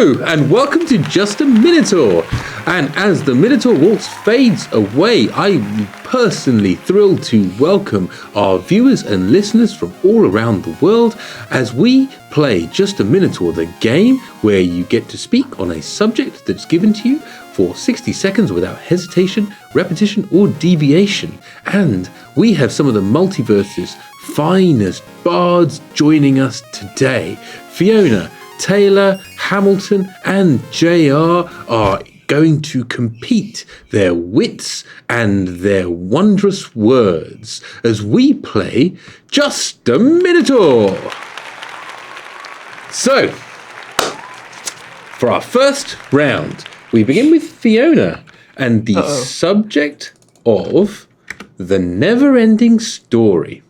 Hello, and welcome to Just a Minotaur. And as the Minotaur waltz fades away, I'm personally thrilled to welcome our viewers and listeners from all around the world as we play Just a Minotaur, the game where you get to speak on a subject that's given to you for 60 seconds without hesitation, repetition, or deviation. And we have some of the multiverse's finest bards joining us today. Fiona, Taylor, Hamilton, and JR are going to compete their wits and their wondrous words as we play Just a Minotaur. So, for our first round, we begin with Fiona and the subject of the Neverending Story.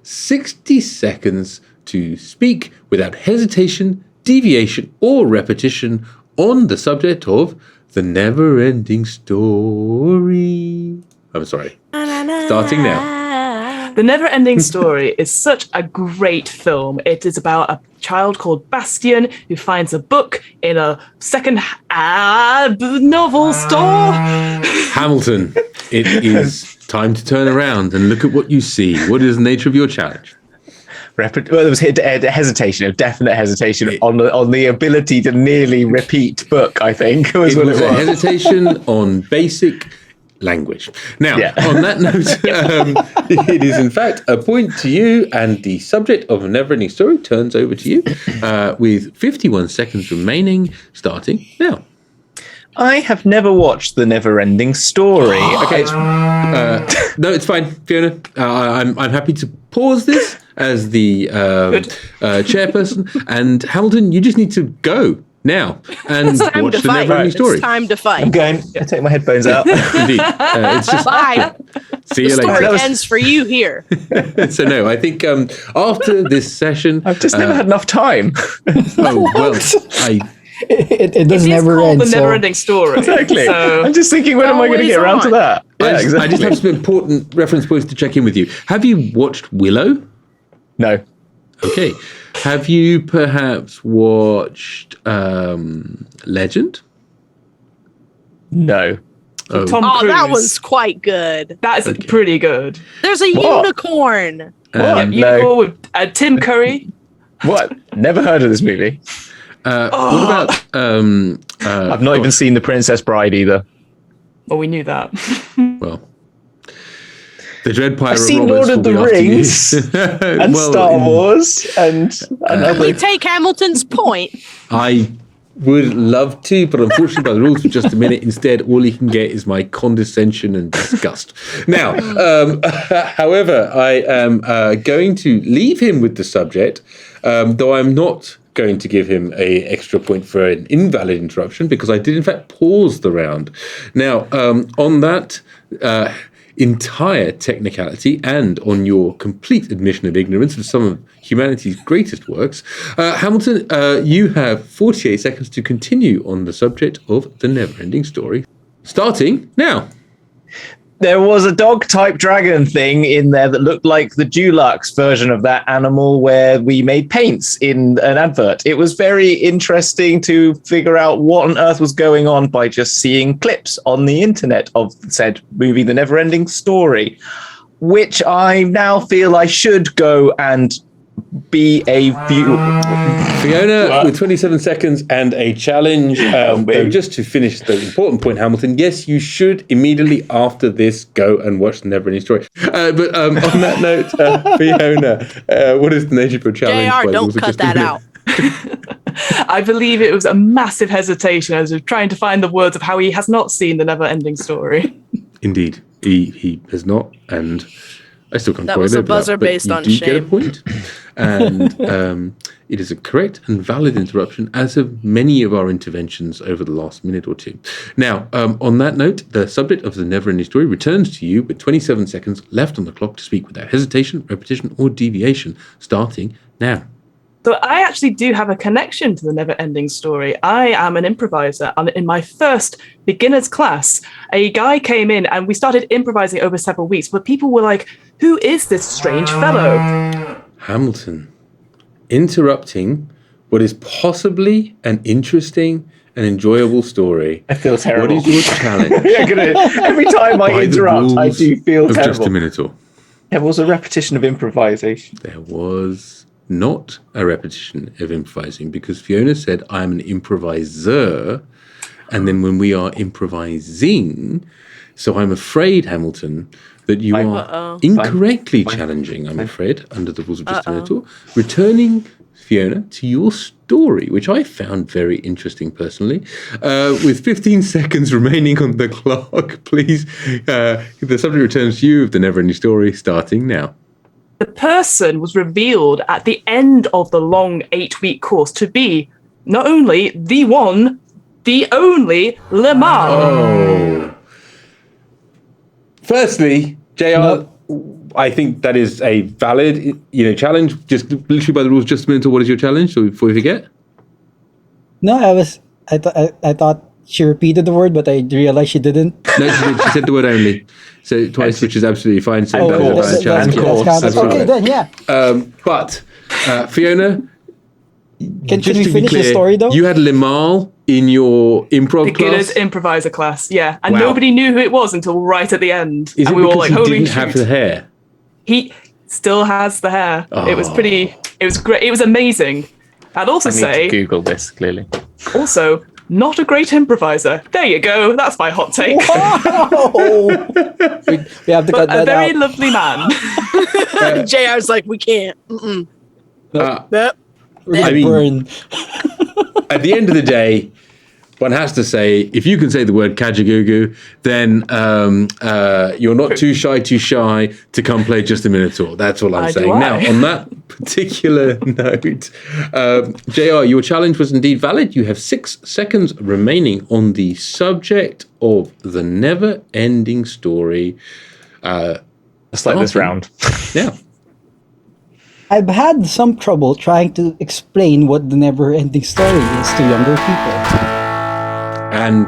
60 seconds to speak without hesitation, deviation, or repetition on the subject of the Neverending Story. I'm sorry. Starting now. The Neverending Story is such a great film. It is about a child called Bastian who finds a book in a second novel store. Hamilton, it is time to turn around and look at what you see. What is the nature of your challenge? Well, there was hesitation, a definite hesitation on the ability to nearly repeat book, I think. It was a hesitation on basic language. Now, on that note, it is in fact a point to you, and the subject of a Neverending Story turns over to you with 51 seconds remaining, starting now. I have never watched the Neverending Story. Okay. No, it's fine, Fiona. I'm happy to pause this as the chairperson. And Hamilton, you just need to go now and watch the Neverending Story. It's time to fight. I'm going. I take my headphones out. Indeed. It's just, bye. See you later. The later. story ends for you here. So no, I think after this session, I've just never had enough time. Oh well, It does never end. The Neverending Story. Exactly. So I'm just thinking, when am I going to get around to that? I just have some important reference points to check in with you. Have you watched Willow? No. Okay. Have you perhaps watched Legend? No. Tom Oh, Cruise. that was quite good. That is pretty good. There's a unicorn. Unicorn with Tim Curry. What? Never heard of this movie. What about? I've not even seen The Princess Bride either. Well, we knew that. Well, the Dread Pirate I've seen Roberts Lord of the will be after Rings you. and Star Wars and Can we take Hamilton's point? I would love to, but unfortunately, by the rules for Just a Minute, instead, all you can get is my condescension and disgust. Now, however, I am going to leave him with the subject, though I'm not going to give him a extra point for an invalid interruption, because I did in fact pause the round. Now, on that entire technicality and on your complete admission of ignorance of some of humanity's greatest works, Hamilton, you have 48 seconds to continue on the subject of the Neverending Story, starting now. There was a dog-type dragon thing in there that looked like the Dulux version of that animal where we made paints in an advert. It was very interesting to figure out what on earth was going on by just seeing clips on the internet of said movie, The Neverending Story, which I now feel I should go and be a viewer. Fiona, with 27 seconds and a challenge. Just to finish the important point, Hamilton, yes, you should immediately after this go and watch the Neverending Story. But on that note, Fiona, what is the nature of your challenge? JR, don't cut that out. I believe it was a massive hesitation as of trying to find the words of how he has not seen the Neverending Story. Indeed, he has not, and I still can't That quite was a over buzzer that, but based you on do shame. get a point. And it is a correct and valid interruption, as have many of our interventions over the last minute or two. Now, on that note, the subject of the Neverending Story returns to you with 27 seconds left on the clock to speak without hesitation, repetition, or deviation, starting now. So I actually do have a connection to the Neverending Story. I am an improviser, and in my first beginner's class, a guy came in and we started improvising over several weeks, but people were like, who is this strange fellow? Hamilton, interrupting what is possibly an interesting and enjoyable story. I feel terrible. What is your challenge? Every time I By the interrupt, I rules do feel of terrible. Just a Minotaur. There was a repetition of improvisation. There was not a repetition of improvising because Fiona said, I'm an improviser. And then when we are improvising, so I'm afraid, Hamilton, that you are incorrectly challenging, I'm afraid, under the rules of Just a Minotaur, returning, Fiona, to your story, which I found very interesting personally. With 15 seconds remaining on the clock, please, the subject returns to you of the Neverending Story, starting now. The person was revealed at the end of the long 8-week course to be not only the one, the only Lemar. Oh. Firstly, JR, I think that is a valid, challenge. Just literally by the rules, just a minute. What is your challenge? So before we forget. No, I thought she repeated the word, but I realized she didn't. No, she said the word only. So twice, which is absolutely fine. So And that is a valid challenge. That's okay, then, yeah. But Fiona, Can just we to be finish the clear, story, though? you had Limal in your improv Beginner's class. improviser class, yeah. And Wow. nobody knew who it was until right at the end. Is and it we were because like, he holy didn't shit. have the hair? He still has the hair. Oh. It was great. It was amazing. I'd also I need say, to Google this, clearly. also, not a great improviser. There you go. That's my hot take. Oh! we have to cut But a that very out. lovely man. JR's like, we can't. Mm-mm. Yep. We're I gonna mean- burn. At the end of the day, one has to say, if you can say the word Kajagoogoo, then you're not too shy to come play Just a Minotaur. That's all I'm I do saying. I. Now, on that particular note, JR, your challenge was indeed valid. You have 6 seconds remaining on the subject of the never-ending story. Just like this round. Now, I've had some trouble trying to explain what the never-ending story is to younger people. and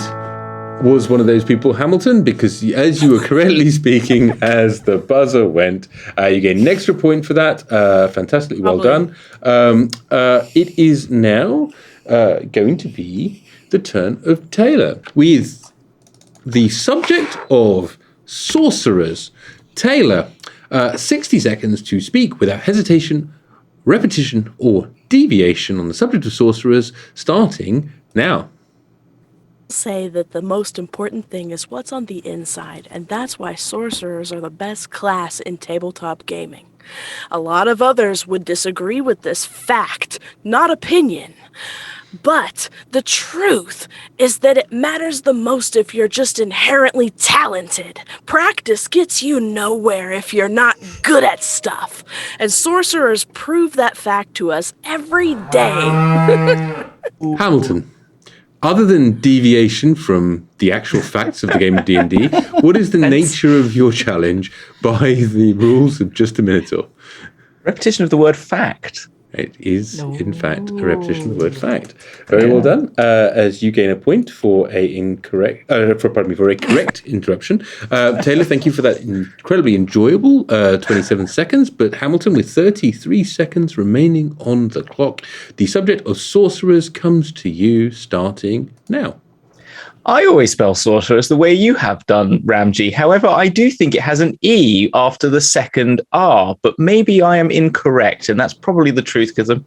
was one of those people, Hamilton, because as you were correctly speaking as the buzzer went, you get an extra point for that. Fantastically well done. It is now going to be the turn of Taylor with the subject of Sorcerers. Taylor, 60 seconds to speak without hesitation, repetition, or deviation on the subject of Sorcerers, starting now. Say that the most important thing is what's on the inside, and that's why sorcerers are the best class in tabletop gaming. A lot of others would disagree with this fact, not opinion. But the truth is that it matters the most if you're just inherently talented. Practice gets you nowhere if you're not good at stuff. And sorcerers prove that fact to us every day. Hamilton, other than deviation from the actual facts of the game of D&D, what is the nature of your challenge by the rules of Just a Minotaur? Repetition of the word fact. It is, in fact, a repetition of the word fact. Very well done. As you gain a point for a correct interruption. Taylor, thank you for that incredibly enjoyable 27 seconds. But Hamilton, with 33 seconds remaining on the clock, the subject of Sorcerers comes to you, starting now. I always spell sorcerers the way you have done, Ramji. However, I do think it has an E after the second R, but maybe I am incorrect, and that's probably the truth because I'm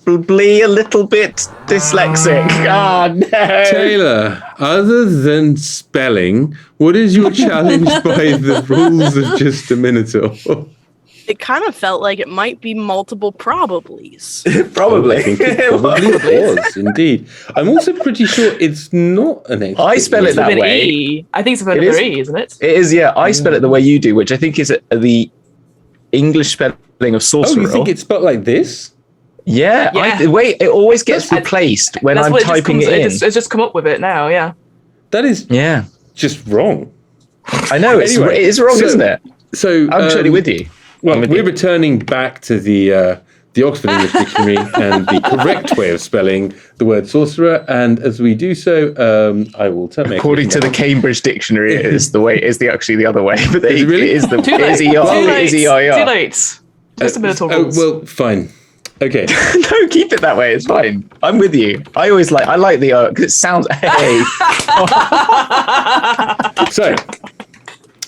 probably a little bit dyslexic. Oh, no. Taylor, other than spelling, what is your challenge by the rules of Just a Minotaur? It kind of felt like it might be multiple probablys. Probably. I think it probably was, indeed. I'm also pretty sure it's not an X. I spell it that With an way. E. I think it's with It an is. E, isn't it? It is, yeah. I spell it the way you do, which I think is the English spelling of Oh, sorcerer. you think it's spelled like this? Yeah. Yeah. The way it always gets replaced when That's I'm what it just typing comes, it in. it's just come up with it now, yeah. That is Yeah. just wrong. I know. It is wrong, so- isn't it? So I'm totally with you. Well, I'm with we're you. returning back to the Oxford English Dictionary and the correct way of spelling the word sorcerer. And as we do so, I will tell you. According to the Cambridge Dictionary, it is actually the other way. But Is it really? it is the Too late. it is ER. Too It late. is EIR. Too late. Just a Minotaur rules. well, fine. Okay. No, keep it that way. It's fine. I'm with you. I like the because it sounds. Hey. So,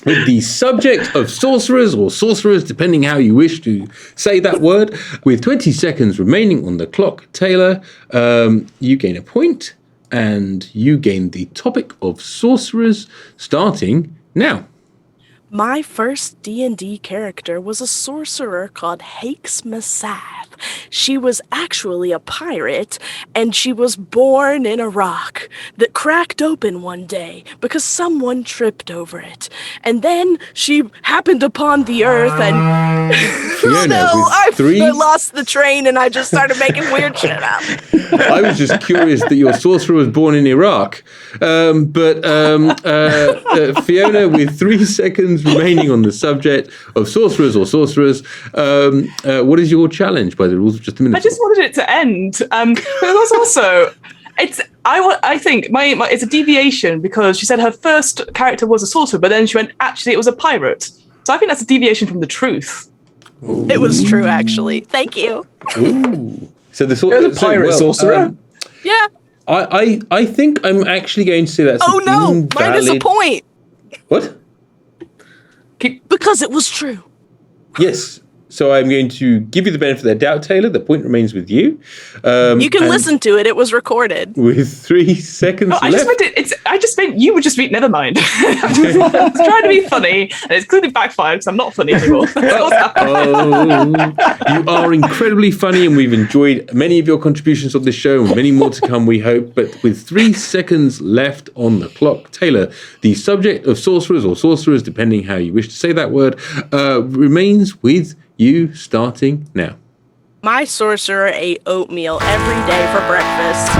with the subject of sorcerers or sorcerers, depending how you wish to say that word, with 20 seconds remaining on the clock, Taylor, you gain a point, and you gain the topic of sorcerers starting now. My first D&D character was a sorcerer called Hakes Masath. She was actually a pirate, and she was born in a rock that cracked open one day because someone tripped over it. And then she happened upon the earth and... Fiona, I with 3... lost the train and I just started making weird shit up. I was just curious that your sorcerer was born in Iraq. But Fiona, with 3 seconds remaining on the subject of sorcerers or sorcerers, what is your challenge by the rules of just a minute? I just wanted it to end. But it was also, I think it's a deviation because she said her first character was a sorcerer, but then she went, actually, it was a pirate. So I think that's a deviation from the truth. Ooh. It was true, actually. Thank you. Ooh. So the There's a pirate sorcerer. Yeah. I think I'm actually going to say that's Oh no, mine is a point. What? Because it was true. Yes. So I'm going to give you the benefit of the doubt, Taylor. The point remains with you. You can listen to it. It was recorded. With 3 seconds left. I just meant you would just read. Never mind. I was trying to be funny, and it's clearly backfired because I'm not funny anymore. You are incredibly funny, and we've enjoyed many of your contributions on this show, and many more to come, we hope. But with 3 seconds left on the clock, Taylor, the subject of sorcerers or sorcerers, depending how you wish to say that word, remains with you starting now. My sorcerer ate oatmeal every day for breakfast.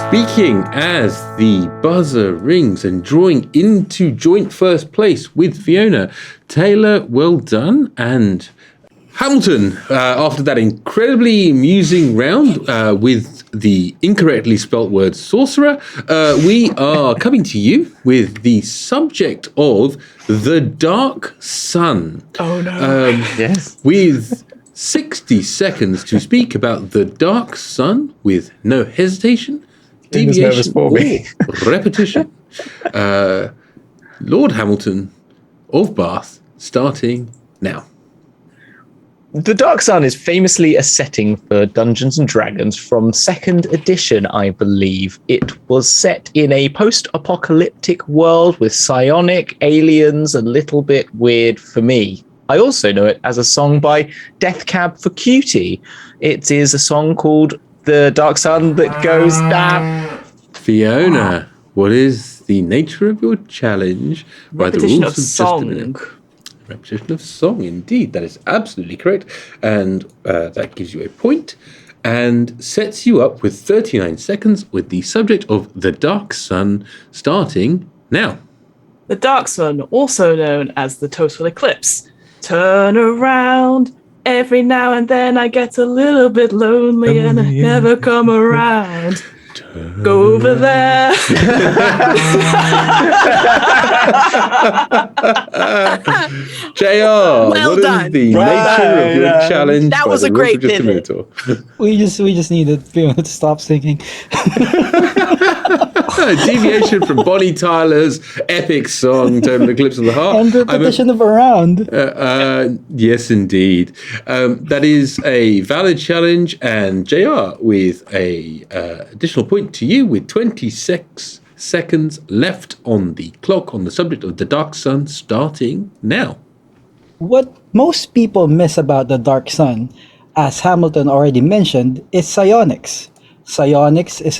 Speaking as the buzzer rings and drawing into joint first place with Fiona, Taylor, well done. And Hamilton, after that incredibly amusing round with the incorrectly spelt word sorcerer, we are coming to you with the subject of the Dark Sun. Oh no. Yes. With 60 seconds to speak about the Dark Sun with no hesitation, deviation, or repetition. Lord Hamilton of Bath, starting now. The Dark Sun is famously a setting for Dungeons and Dragons from 2nd edition, I believe. It was set in a post-apocalyptic world with psionic aliens, a little bit weird for me. I also know it as a song by Death Cab for Cutie. It is a song called The Dark Sun that goes down. Fiona, what is the nature of your challenge by the rules of just a minute? Repetition of song, indeed. That is absolutely correct. And that gives you a point and sets you up with 39 seconds with the subject of the Dark Sun starting now. The Dark Sun, also known as the total eclipse. Turn around. Every now and then I get a little bit lonely and I never come around. Go over there. JR, Well what done. is the nature of your challenge? That by was the a rules great of just a pivot. minute? We just needed Fiona to stop singing. Deviation from Bonnie Tyler's epic song, Total Eclipse of the Heart. And repetition of around. Yes, indeed. That is a valid challenge, and JR with a additional point to you with 26 seconds left on the clock on the subject of the Dark Sun starting now. What most people miss about the Dark Sun, as Hamilton already mentioned, is psionics. Psionics is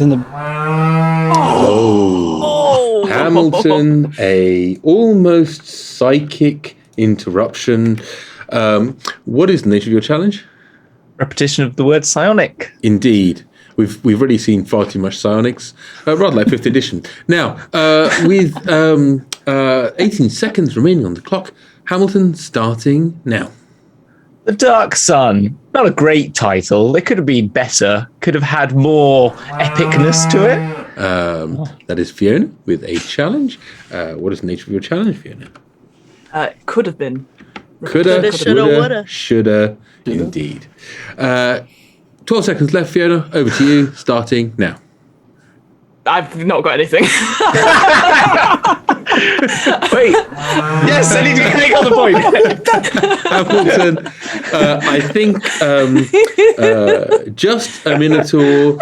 Hamilton, a almost psychic interruption. What is the nature of your challenge? Repetition of the word psionic. Indeed. We've already seen far too much psionics, rather like 5th edition. Now, with 18 seconds remaining on the clock, Hamilton starting now. The Dark Sun. Not a great title. It could have been better. Could have had more epicness to it. That is Fiona with a challenge. What is the nature of your challenge, Fiona? Could have been. Coulda, Shoulda, woulda, woulda. shoulda, indeed. 12 seconds left, Fiona. Over to you, starting now. I've not got anything. Wait. Yes, I need to take on the point. Hamilton, I think just a Minotaur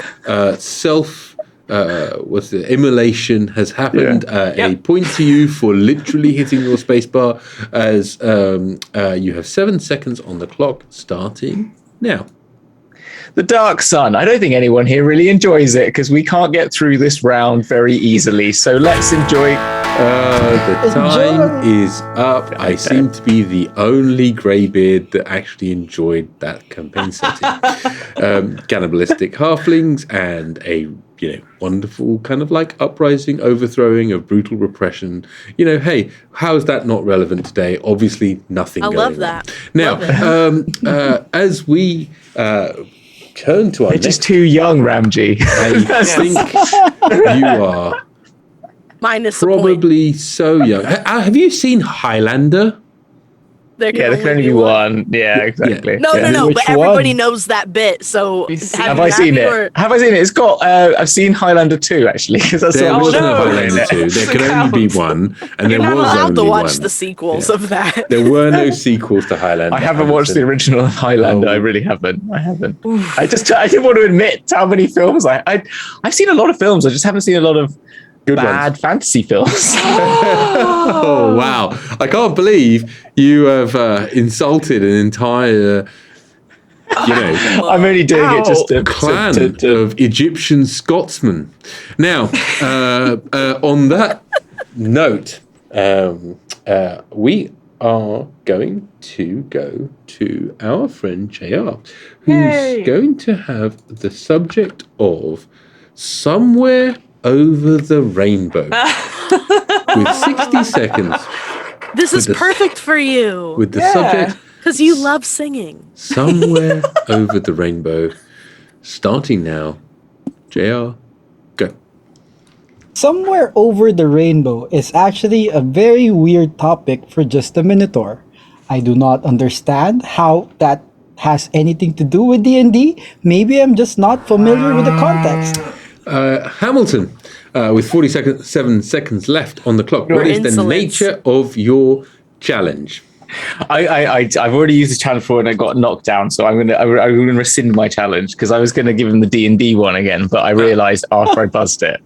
immolation has happened. A point to you for literally hitting your spacebar as you have 7 seconds on the clock starting now. The Dark Sun. I don't think anyone here really enjoys it because we can't get through this round very easily. So let's enjoy. The time is up. I seem to be the only greybeard that actually enjoyed that campaign setting. Cannibalistic halflings and a wonderful kind of like uprising, overthrowing of brutal repression. Hey, how is that not relevant today? Obviously, nothing. I going love on. that. Now, as we turn to our They're just too young, Ramji. I think you are Minus the probably so young. Have you seen Highlander? point. There can only be one. Yeah, exactly. No, Yeah. no, Which but everybody one? knows that bit. So Have I seen it? Have I seen it? It's got. I've seen Highlander 2 actually because that's There what was no no. Highlander 2. There could only be one, and there You're not was allowed to only watch one. the sequels of that. There were no sequels to Highlander. I haven't watched the original Highlander. Oh. I really haven't. I haven't. I didn't want to admit how many films I've seen a lot of films. I just haven't seen a lot of Good bad ones. fantasy films. Oh wow! I can't believe you have insulted an entire, I'm only doing it just to clan to of Egyptian Scotsmen. Now, on that note, we are going to go to our friend JR, who's Yay. going to have the subject of Somewhere Over the Rainbow with 60 seconds This is With the- perfect for you with the Yeah. subject because you love singing. Somewhere Over the Rainbow. Starting now. JR, go. Somewhere Over the Rainbow is actually a very weird topic for just a Minotaur. I do not understand how that has anything to do with D&D. Maybe I'm just not familiar with the context. Hamilton, with 7 seconds left on the clock. What is the insolence. nature of your challenge? I've already used the challenge before and I got knocked down, so I'm gonna rescind my challenge because I was gonna give him the D&D one again, but I realised after I buzzed it.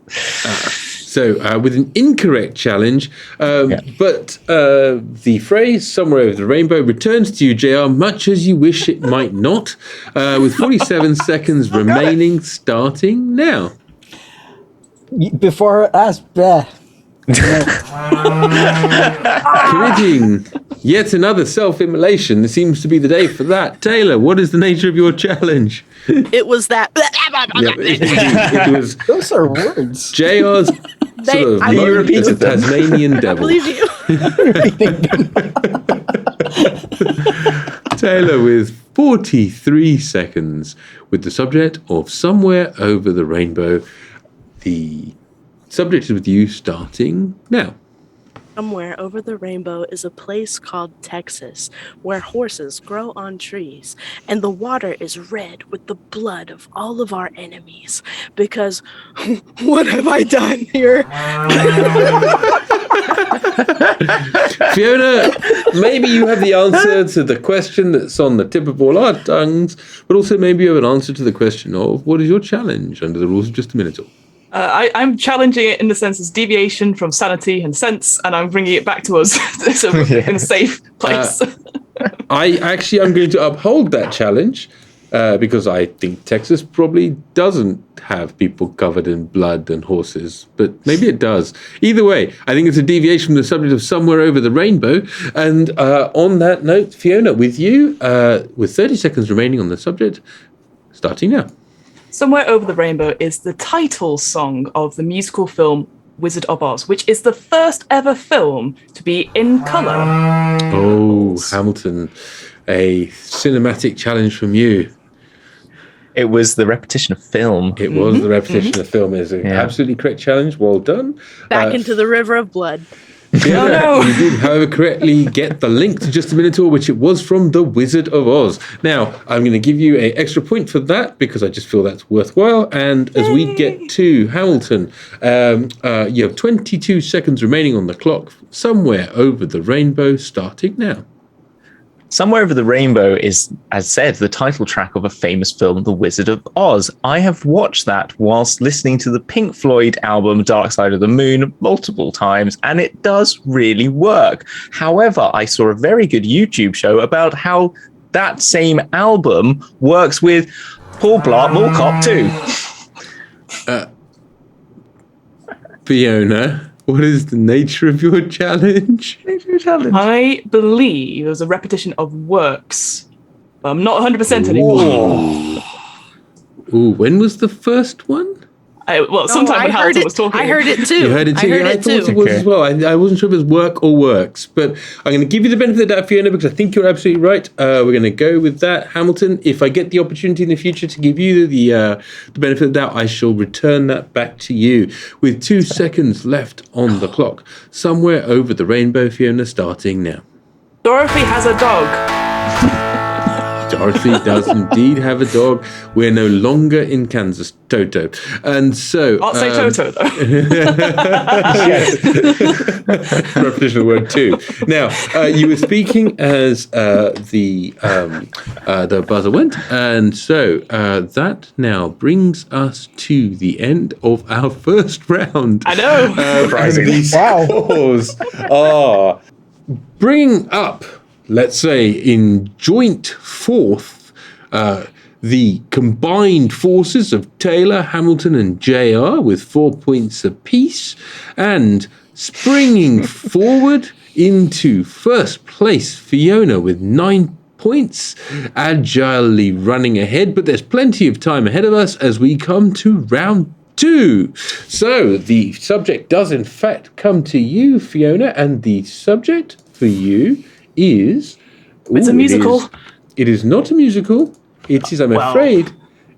So, with an incorrect challenge, but the phrase "somewhere over the rainbow" returns to you, JR, much as you wish it might not, with 47 seconds remaining, starting now. Before us, Committing yet another self-immolation. There seems to be the day for that. Taylor, what is the nature of your challenge? It was that. It was those are words. JR's sort of I You moment repeated of them. Tasmanian I devil. believe you. Taylor with 43 seconds with the subject of Somewhere Over the Rainbow. The subject is with you starting now. Somewhere over the rainbow is a place called Texas, where horses grow on trees, and the water is red with the blood of all of our enemies. Because, what have I done here? Fiona, maybe you have the answer to the question that's on the tip of all our tongues, but also maybe you have an answer to the question of what is your challenge under the rules of Just a Minotaur? I'm challenging it in the sense as deviation from sanity and sense, and I'm bringing it back to us so we're in a safe place. I'm going to uphold that challenge because I think Texas probably doesn't have people covered in blood and horses, but maybe it does. Either way, I think it's a deviation from the subject of Somewhere Over the Rainbow. And on that note, Fiona, with you, with 30 seconds remaining on the subject, starting now. Somewhere Over the Rainbow is the title song of the musical film Wizard of Oz, which is the first ever film to be in colour. Oh, Hamilton, a cinematic challenge from you. It was the repetition of film. It was the repetition of film. Is an absolutely correct challenge. Well done. Back into the river of blood. Yeah, no. you did, however, correctly get the link to Just a Minotaur, which it was from The Wizard of Oz. Now, I'm going to give you an extra point for that because I just feel that's worthwhile. And as we get to Hamilton, you have 22 seconds remaining on the clock, somewhere over the rainbow, starting now. Somewhere Over the Rainbow is, as said, the title track of a famous film, The Wizard of Oz. I have watched that whilst listening to the Pink Floyd album Dark Side of the Moon multiple times, and it does really work. However, I saw a very good YouTube show about how that same album works with Paul Blart Mall Cop 2. Fiona, what is the nature of your challenge? I believe it was a repetition of works, but I'm not 100% anymore. Ooh, when was the first one? Sometime when Hamilton was talking. I heard it too. You heard it too? I thought it was as well. I wasn't sure if it was work or works, but I'm going to give you the benefit of that, Fiona, because I think you're absolutely right. We're going to go with that. Hamilton, if I get the opportunity in the future to give you the benefit of the doubt, I shall return that back to you. With 2 seconds left on the clock, Somewhere Over the Rainbow, Fiona, starting now. Dorothy has a dog. Dorothy does indeed have a dog. We're no longer in Kansas, Toto. And so... I'll say Toto, though. Repetition of the word too. Now, you were speaking as the buzzer went, and so that now brings us to the end of our first round. I know. Surprising. These scores are bringing up, let's say, in joint fourth, the combined forces of Taylor, Hamilton, and JR with 4 points apiece, and springing forward into first place, Fiona with 9 points, agilely running ahead, but there's plenty of time ahead of us as we come to round 2. So the subject does in fact come to you, Fiona, and the subject for you is... It's a musical. It is not a musical. It is, I'm afraid,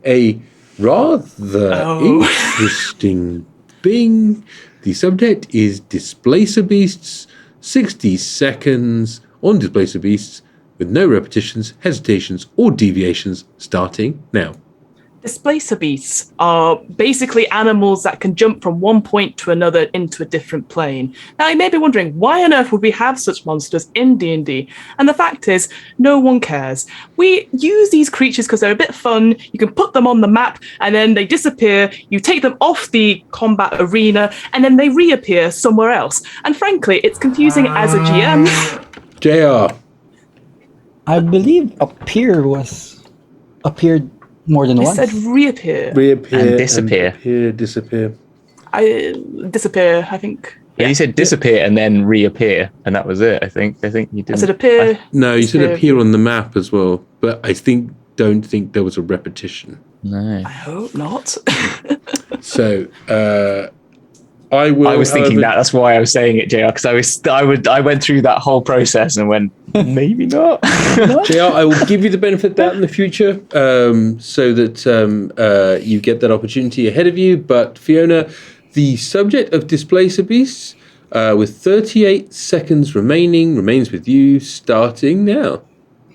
a rather interesting thing. The subject is Displacer Beasts, 60 seconds on Displacer Beasts, with no repetitions, hesitations, or deviations, starting now. Displacer Beasts are basically animals that can jump from one point to another into a different plane. Now, you may be wondering, why on earth would we have such monsters in D&D? And the fact is, no one cares. We use these creatures because they're a bit fun. You can put them on the map, and then they disappear. You take them off the combat arena, and then they reappear somewhere else. And frankly, it's confusing as a GM. JR. I believe appeared more than I once. said reappear. Reappear. And disappear. Disappear. Disappear, I think. Yeah, you said disappear and then reappear, and that was it. I think you did. I said appear. No, you said disappear. appear on the map as well, but I don't think there was a repetition. No. I hope not. So, I was thinking that. That's why I was saying it, JR, because I went through that whole process and went, maybe not. JR, I will give you the benefit of that in the future, so that you get that opportunity ahead of you. But Fiona, the subject of Displacer Beasts, with 38 seconds remaining, remains with you, starting now.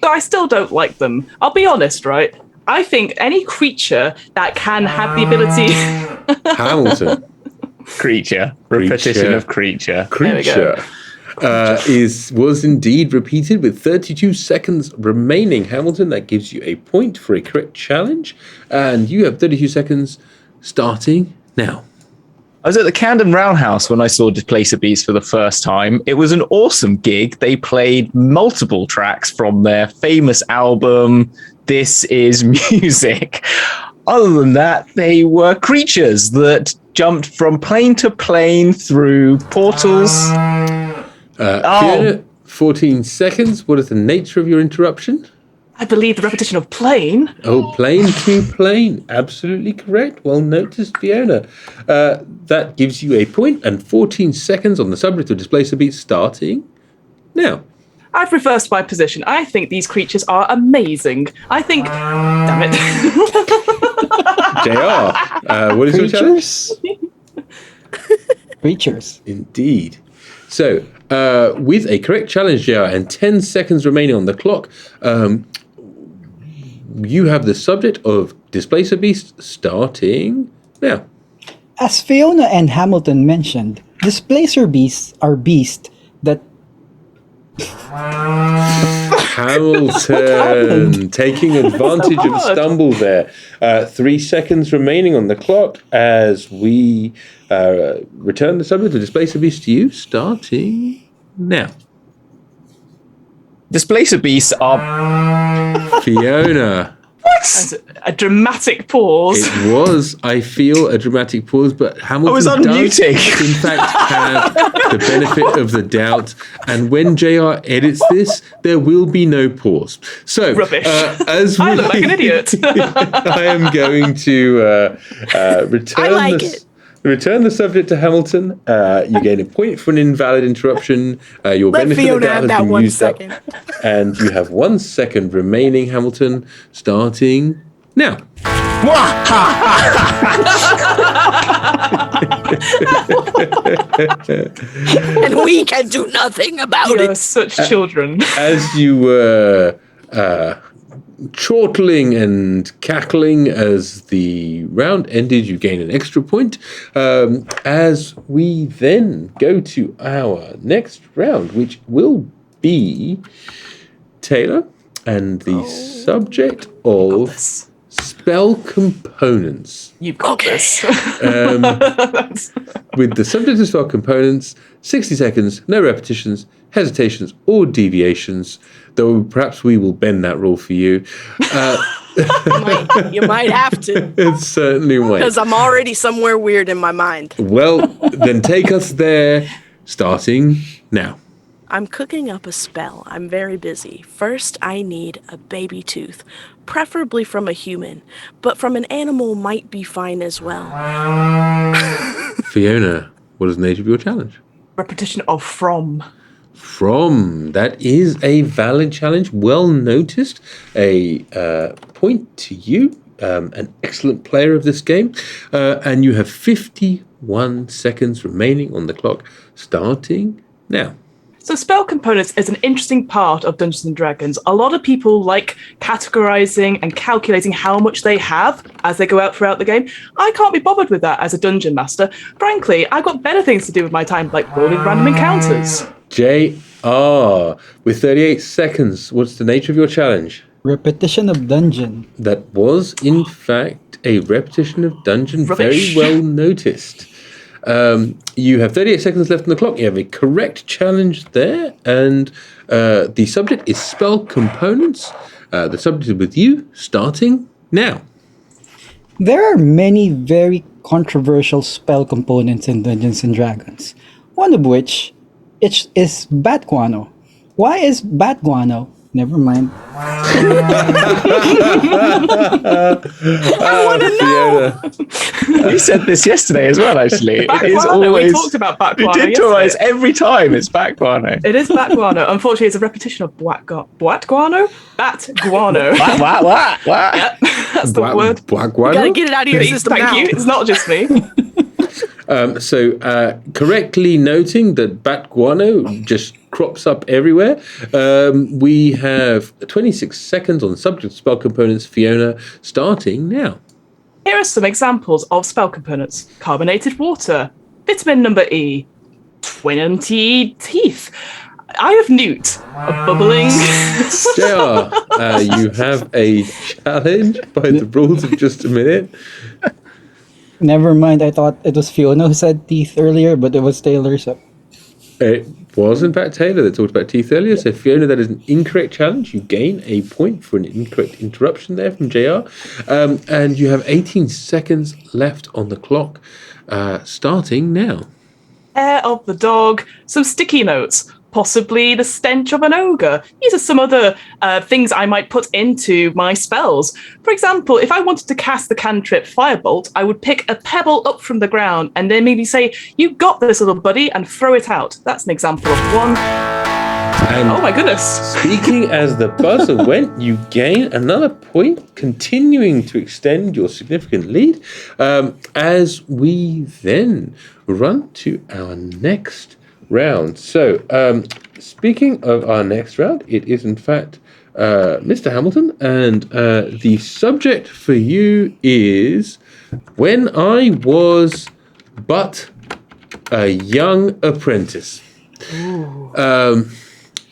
But I still don't like them. I'll be honest, right? I think any creature that can have the ability... Hamilton. Creature. Repetition of creature. Creature. Was indeed repeated with 32 seconds remaining. Hamilton, that gives you a point for a correct challenge. And you have 32 seconds starting now. I was at the Camden Roundhouse when I saw Displacer Beasts for the first time. It was an awesome gig. They played multiple tracks from their famous album, This Is Music. Other than that, they were creatures that jumped from plane to plane through portals. Fiona, 14 seconds. What is the nature of your interruption? I believe the repetition of plane. Oh, plane to plane. Absolutely correct. Well noticed, Fiona. That gives you a point and 14 seconds on the subject of Displacer Beasts, starting now. I've reversed my position. I think these creatures are amazing. I think... Damn it. JR, what is your challenge? Creatures. Indeed. So, with a correct challenge, JR, and 10 seconds remaining on the clock, you have the subject of Displacer Beasts starting now. As Fiona and Hamilton mentioned, Displacer Beasts are beasts that... Hamilton taking advantage of a stumble there. 3 seconds remaining on the clock as we return the subject of Displacer Beasts to you, starting now. Displacer Beasts are... Fiona. That's a dramatic pause. It was, I feel, a dramatic pause, but Hamilton was unmuting. does, in fact, have the benefit of the doubt. And when JR edits this, there will be no pause. So, Rubbish. As I look like an idiot. I am going to return the subject to Hamilton. You gain a point for an invalid interruption. Your Let benefit Fiona of doubt have has that been 1 used second. up. And you have 1 second remaining, Hamilton, starting now. And we can do nothing about You're it. such children. As you were chortling and cackling as the round ended, you gain an extra point. As we then go to our next round, which will be Taylor and the subject of This. spell components. You've got this. With the subject of spell components, 60 seconds, no repetitions, hesitations, or deviations, though perhaps we will bend that rule for you. You might have to, It certainly might. because I'm already somewhere weird in my mind. Well, then take us there, starting now. I'm cooking up a spell. I'm very busy. First, I need a baby tooth, preferably from a human, but from an animal might be fine as well. Fiona, what is the nature of your challenge? Repetition of from. From. That is a valid challenge. Well noticed. A point to you. An excellent player of this game. And you have 51 seconds remaining on the clock, starting now. So spell components is an interesting part of Dungeons & Dragons. A lot of people like categorizing and calculating how much they have as they go out throughout the game. I can't be bothered with that as a dungeon master. Frankly, I've got better things to do with my time, like rolling random encounters. JR, with 38 seconds, what's the nature of your challenge? Repetition of dungeon. That was, in fact, a repetition of dungeon. Rubbish. Very well noticed. You have 38 seconds left on the clock. You have a correct challenge there. And the subject is spell components. The subject is with you, starting now. There are many very controversial spell components in Dungeons and Dragons. One of which is Bat Guano. Why is Bat Guano? Never mind. I want to know. Fiona. We said this yesterday as well, actually. Bat It is guano, always... we talked about bat We guano did talk about yesterday. it every time. It's back guano. It is bat guano. Unfortunately, it's a repetition of Bat guano? Bat guano. What? Yeah, that's the word. Black You gotta guano? get it out of your system Thank now. you. It's not just me. So, correctly noting that bat guano just crops up everywhere. We have 26 seconds on the subject spell components. Fiona, starting now. Here are some examples of spell components. Carbonated water, vitamin number E, 20 teeth, Eye of Newt, a bubbling... JR, you have a challenge by the rules of just a minute. Never mind, I thought it was Fiona who said teeth earlier, but it was Taylor, so... It was, in fact, Taylor that talked about teeth earlier. So, Fiona, that is an incorrect challenge. You gain a point for an incorrect interruption there from JR. And you have 18 seconds left on the clock, starting now. Hair of the dog, some sticky notes, possibly the stench of an ogre. These are some other things I might put into my spells. For example, if I wanted to cast the cantrip Firebolt, I would pick a pebble up from the ground and then maybe say, "You got this, little buddy," and throw it out. That's an example of one. And Oh my goodness. speaking as the buzzer went, you gain another point, continuing to extend your significant lead. As we then run to our next round. So, speaking of our next round, it is in fact Mr. Hamilton, and the subject for you is When I Was But a Young Apprentice.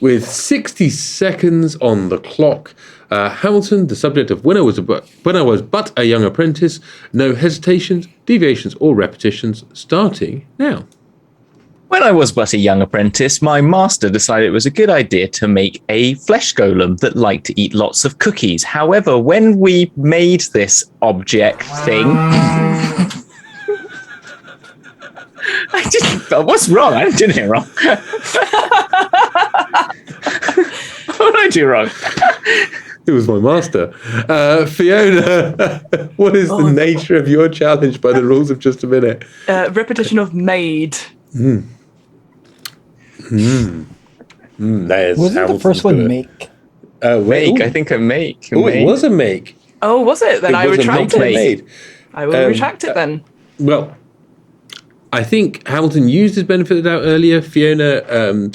With 60 seconds on the clock, Hamilton, the subject of When I Was But a Young Apprentice, no hesitations, deviations, or repetitions, starting now. When I was but a young apprentice, my master decided it was a good idea to make a flesh golem that liked to eat lots of cookies. However, when we made this object thing... What's wrong? I didn't hear wrong. What did I do wrong? It was my master. Fiona, what is the nature of your challenge by the rules of just a minute? Repetition of made. That is Wasn't the first one make? Make, I think a make. Oh, it was a make. Oh, was it? Then I retract it. Made. I will retract it then. Well, I think Hamilton used his benefit of the doubt earlier. Fiona,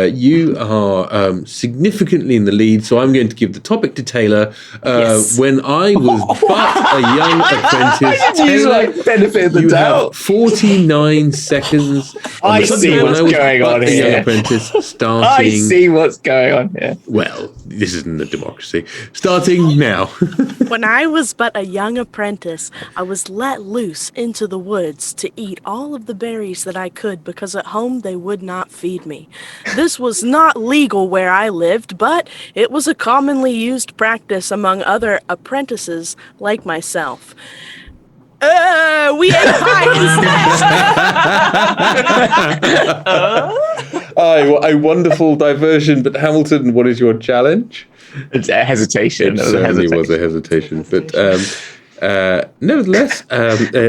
you are significantly in the lead, so I'm going to give the topic to Taylor. Yes. When I was but a young apprentice, Taylor, benefit of the you doubt. have 49 seconds. I see what's going on a young here. apprentice, starting. I see what's going on here. Well, this isn't a democracy. Starting now. When I was but a young apprentice, I was let loose into the woods to eat all of the berries that I could because at home they would not feed me. This was not legal where I lived, but it was a commonly used practice among other apprentices like myself. We ate pie A wonderful diversion, but Hamilton, what is your challenge? It's a hesitation. It certainly was a hesitation, but nevertheless,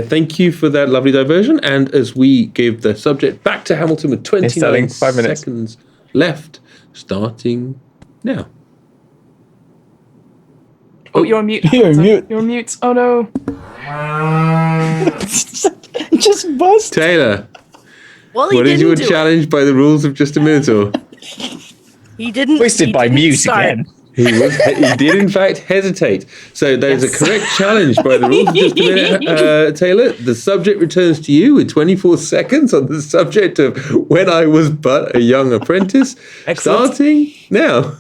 thank you for that lovely diversion. And as we give the subject back to Hamilton with 29 seconds left, starting now. Oh, you're on mute. You're on Hamilton. mute. You're on mute. Oh no. Just bust. Taylor, Well, he what is didn't your do challenge by the rules of just a Minotaur? it. He didn't. Twisted he by didn't mute start. again. He did in fact hesitate. So that is a correct challenge by the rules of just a minute, Taylor. The subject returns to you with 24 seconds on the subject of When I Was But a Young Apprentice. Excellent. Starting now.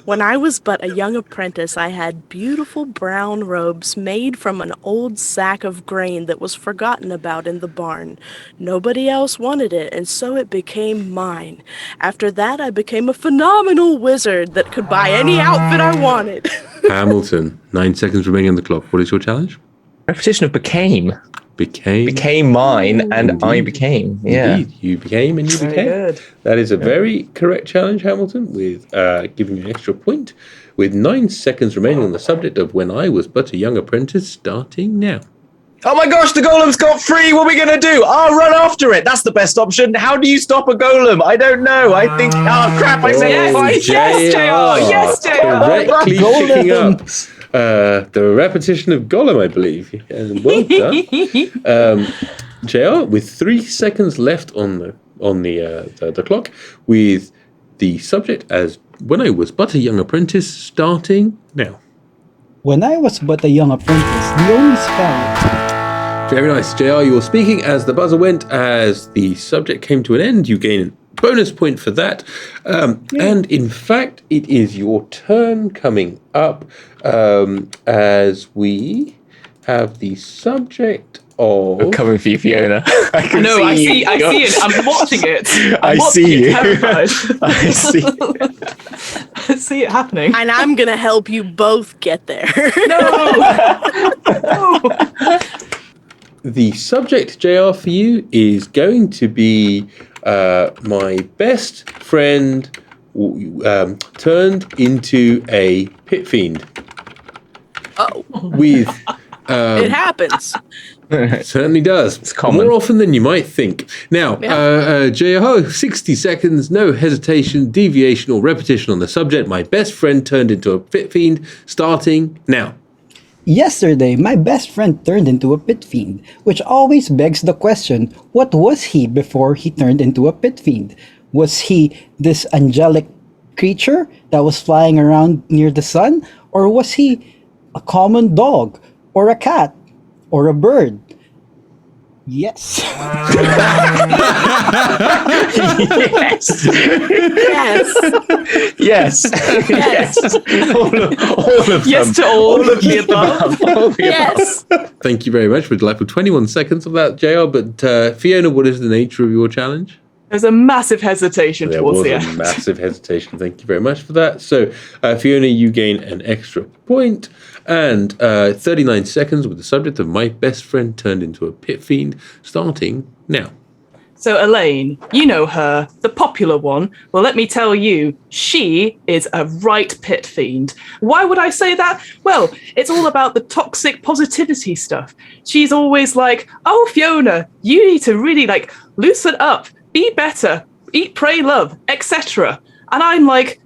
When I was but a young apprentice, I had beautiful brown robes made from an old sack of grain that was forgotten about in the barn. Nobody else wanted it, and so it became mine. After that, I became a phenomenal wizard that could buy any outfit I wanted. Hamilton, 9 seconds remaining on the clock. What is your challenge? Repetition of became. Became. Became mine, and I became. Yeah. Indeed, you became and you Very became. good. That is a very correct challenge, Hamilton, with giving you an extra point. With 9 seconds remaining on the subject of When I Was But a Young Apprentice, starting now. Oh my gosh, the golem's got free. What are we going to do? I'll run after it. That's the best option. How do you stop a golem? I don't know. I think... Oh, crap. I said Yes, fight. yes, JR. Yes, JR. Correctly Golem. picking up the repetition of golem, I believe. And well done. JR, with 3 seconds left on the clock, with the subject as When I Was But a Young Apprentice, starting now. When I was but a young apprentice, the only spell... Very nice. JR, you were speaking as the buzzer went. As the subject came to an end, you gain a bonus point for that. And in fact, it is your turn coming up as we have the subject of... I'm coming for you, Fiona. I see it. I'm watching it. I see you. Terrified. I see. I see it happening. And I'm going to help you both get there. No. The subject, JR, for you is going to be my best friend turned into a pit fiend. Oh, With... it happens. It certainly does. It's common. More often than you might think. Now, JR, 60 seconds, no hesitation, deviation, or repetition on the subject. My best friend turned into a pit fiend, starting now. Yesterday, my best friend turned into a pit fiend, which always begs the question, what was he before he turned into a pit fiend? Was he this angelic creature that was flying around near the sun? Or was he a common dog? Or a cat? Or a bird? Yes. Yes. Yes. Yes. Yes. All of Yes them. to all of the above. All of the Yes. Thank you very much for a delightful 21 seconds of that, JR. But Fiona, what is the nature of your challenge? There's a massive hesitation There towards was the a end. massive hesitation. Thank you very much for that. So, Fiona, you gain an extra point and 39 seconds with the subject of my best friend turned into a pit fiend, starting now. So Elaine, you know her, the popular one. Well, let me tell you, she is a right pit fiend. Why would I say that? Well, it's all about the toxic positivity stuff. She's always like, oh, Fiona, you need to really like loosen up, be better, eat, pray, love, etc. And I'm like,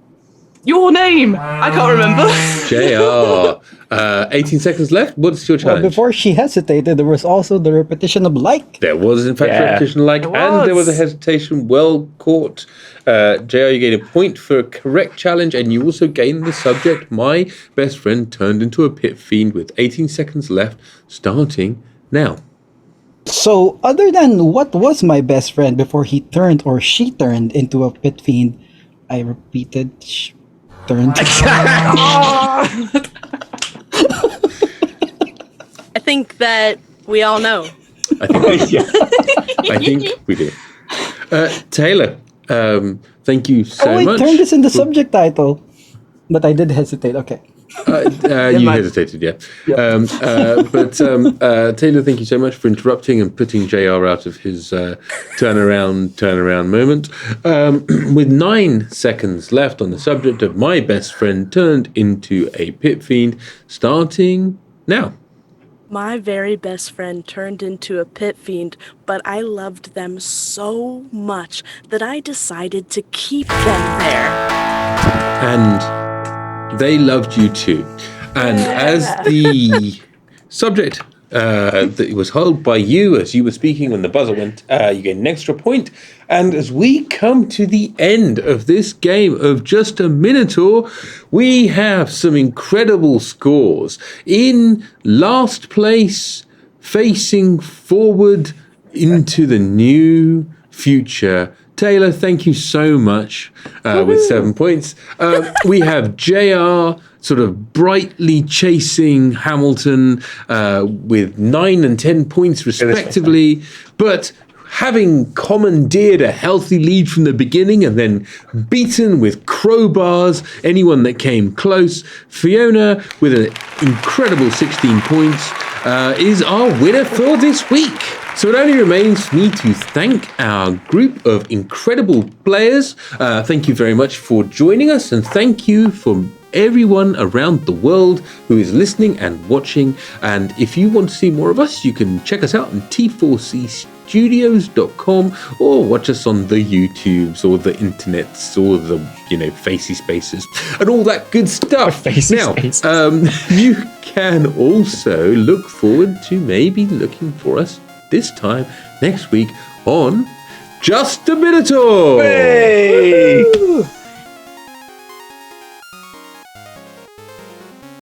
your name? I can't remember. JR, 18 seconds left. What's your Well, challenge? before she hesitated, there was also the repetition of like. There was, in fact, Yeah. repetition like, There and there was a was. hesitation. Well caught. JR, you gain a point for a correct challenge, and you also gain the subject, my best friend turned into a pit fiend, with 18 seconds left, starting now. So, other than what was my best friend before he turned or she turned into a pit fiend, I repeated, turned. I think that we all know. I think we do. Taylor, thank you so Oh, wait, much. turn this in the subject title. But I did hesitate. Okay. You hesitated, yeah. But Taylor, thank you so much for interrupting and putting JR out of his turnaround moment. With 9 seconds left on the subject of my best friend turned into a pit fiend, starting now. My very best friend turned into a pit fiend, but I loved them so much that I decided to keep them there. And they loved you too. And as the subject that was held by you as you were speaking when the buzzer went, you get an extra point. And as we come to the end of this game of Just a Minotaur, we have some incredible scores. In last place, facing forward into the new future, Taylor, thank you so much with 7 points. We have JR sort of brightly chasing Hamilton with 9 and 10 points respectively, but having commandeered a healthy lead from the beginning and then beaten with crowbars anyone that came close. Fiona, with an incredible 16 points, is our winner for this week. So it only remains for me to thank our group of incredible players. Thank you very much for joining us, and thank you for everyone around the world who is listening and watching. And if you want to see more of us, you can check us out on T4Cstudios.com or watch us on the YouTubes or the internets or the, Facey Spaces and all that good stuff. Facey now, Spaces. you can also look forward to maybe looking for us this time next week on Just a Minotaur. Hey! Woo!